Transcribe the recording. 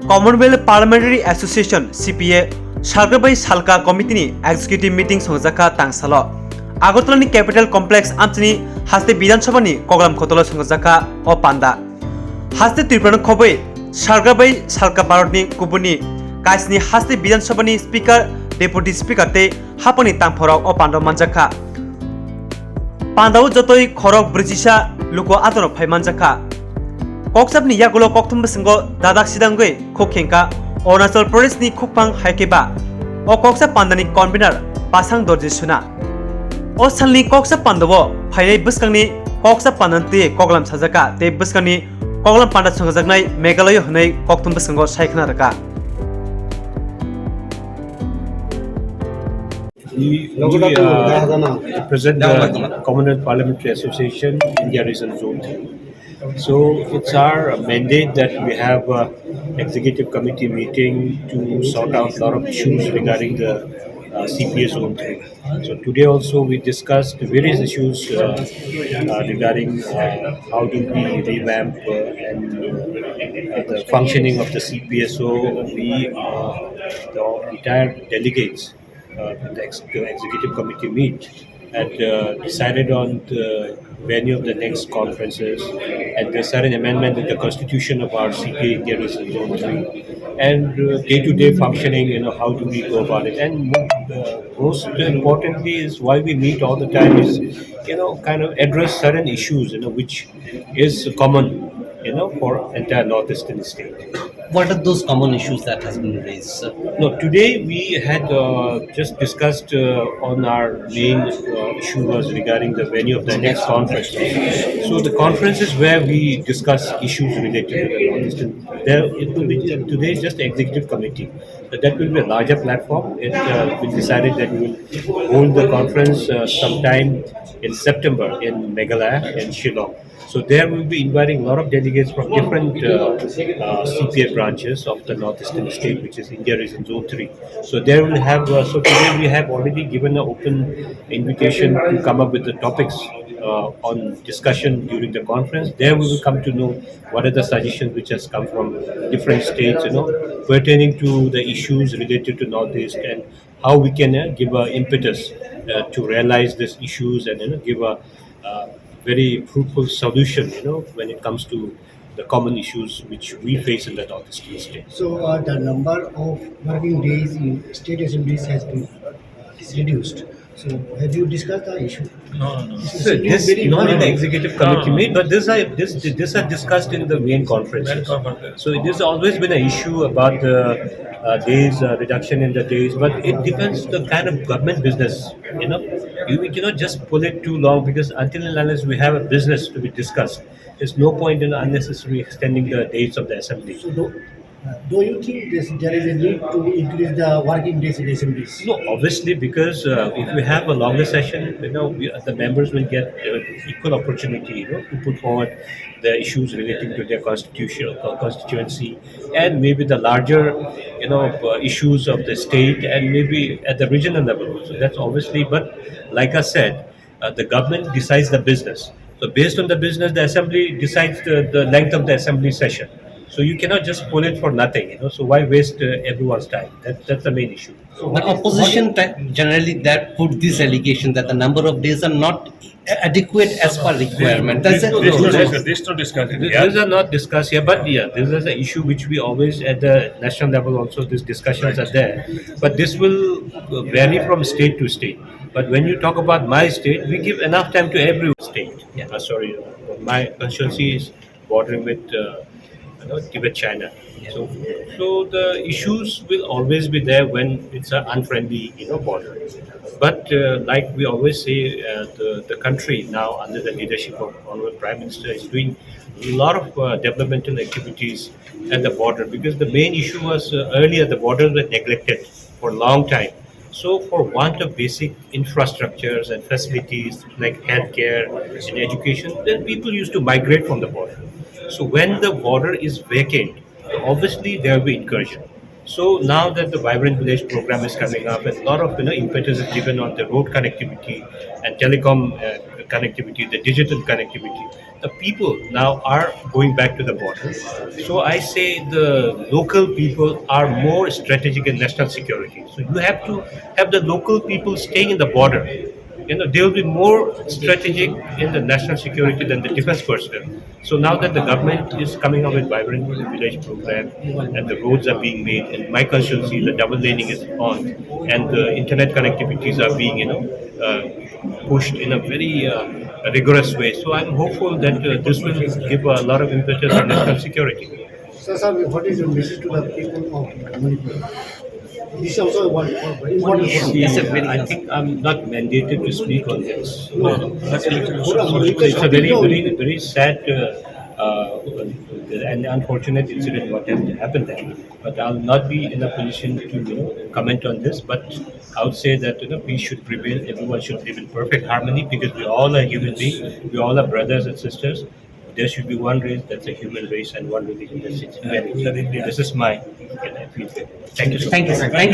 Commonwealth Parliamentary Association CPA Shargabai Salka Committeeni Executive Meeting Songjaka Tangsalo Agartala Capital Complex Amchini Haste Bidan Sabani Koglam Kotolo Songjaka O Panda Haste Tripran Kobai Shargabai Salka Barotni Kubuni Kaisni Haste Bidan Sabani Speaker Deputy Speaker Te Hapani Tangphorok O Pando Manjaka Pandau Jotoi Khorok Brijisa Luko Adoro Phaimanjaka Koksapni yagulo koktum bisingo dadak sidangui khokhenka Arunachal Pradesh ni khokpang haikeba o koksap pandani convener pasang dorji suna o salni koksap pandawo phainai biskangni koksap pandanti koglam sajaka te biskangni koglam panda sangjaknai Meghalaya hunai koktum bisingo saikna raka We represent the Commonwealth Parliamentary Association, India Region Zone 3. So it's our mandate that we have an executive committee meeting to sort out a lot of issues regarding the CPA Zone 3. So today also we discussed various issues regarding how do we revamp the functioning of the CPA. So the entire delegates the executive committee meet and decided on the venue of the next conferences, and there's certain amendment in the constitution of our CPA India Region Zone 3, and day-to-day functioning, how do we go about it, and most importantly is why we meet all the time is, kind of address certain issues, which is common, for entire northeastern state. What are those common issues that has been raised? No, today we had just discussed on our main issue was regarding the venue of the next conference. So the conference is where we discuss issues related to the Northeastern. There it will be today just the executive committee. So that will be a larger platform. We decided that we will hold the conference sometime in September in Meghalaya and Shillong. So there we'll be inviting a lot of delegates from different CPA branches of the northeastern state, which is India Region Zone 3. So there we'll have, so today we have already given an open invitation to come up with the topics on discussion during the conference. There we will come to know what are the suggestions which has come from different states, pertaining to the issues related to Northeast and how we can give an impetus to realize these issues and give a very fruitful solution, when it comes to the common issues which we face in the northeastern state. So the number of working days in state assemblies has been is reduced. So have you discussed the issue? No. So this not in the executive committee meet, but this are discussed in the main conferences. So it has always been an issue about the days reduction in the days, but it depends the kind of government business. We cannot just pull it too long because until and unless we have a business to be discussed, there's no point in unnecessarily extending the dates of the assembly. So do you think there is a need to increase the working days in assemblies? No, obviously, because if we have a longer session, the members will get equal opportunity, to put forward the issues relating to their constituency, and maybe the larger, issues of the state, and maybe at the regional level. So that's obviously, but like I said, the government decides the business. So based on the business, the assembly decides the length of the assembly session. So you cannot just pull it for nothing, So why waste everyone's time? That's the main issue. The opposition generally that put this allegation that the number of days are not adequate as per requirement. These are not discussed here, but this is an issue which we always at the national level also these discussions are there. But this will vary from state to state. But when you talk about my state, we give enough time to every state. My constituency is bordering with Tibet, China. So the issues will always be there when it's an unfriendly, border. But like we always say, the country now under the leadership of Honorable Prime Minister is doing a lot of developmental activities at the border because the main issue was earlier the borders were neglected for a long time. So for want of basic infrastructures and facilities like healthcare and education, then people used to migrate from the border. So when the border is vacant, obviously there will be incursion. So now that the Vibrant Village program is coming up, and a lot of impetus is given on the road connectivity and telecom connectivity, the digital connectivity. The people now are going back to the border. So I say the local people are more strategic in national security. So you have to have the local people staying in the border. They will be more strategic in the national security than the defense personnel. So now that the government is coming up with vibrant village program and the roads are being made, in my constituency the double laning is on, and the internet connectivities are being pushed in a very rigorous way. So I'm hopeful that this will give a lot of impetus to national security. So, sir, what is your message to the people of Manipur? This is also one very important point. Yes, sir, very I think I'm not mandated to speak on this. But It's a very sad and unfortunate incident what happened there. But I'll not be in a position to comment on this. But I would say that we should prevail. Everyone should live in perfect harmony because we all are human beings. We all are brothers and sisters. There should be one race that's a human race and one religion that's humanity. This is my feel. Thank you so much. Thank you, sir. Thank you.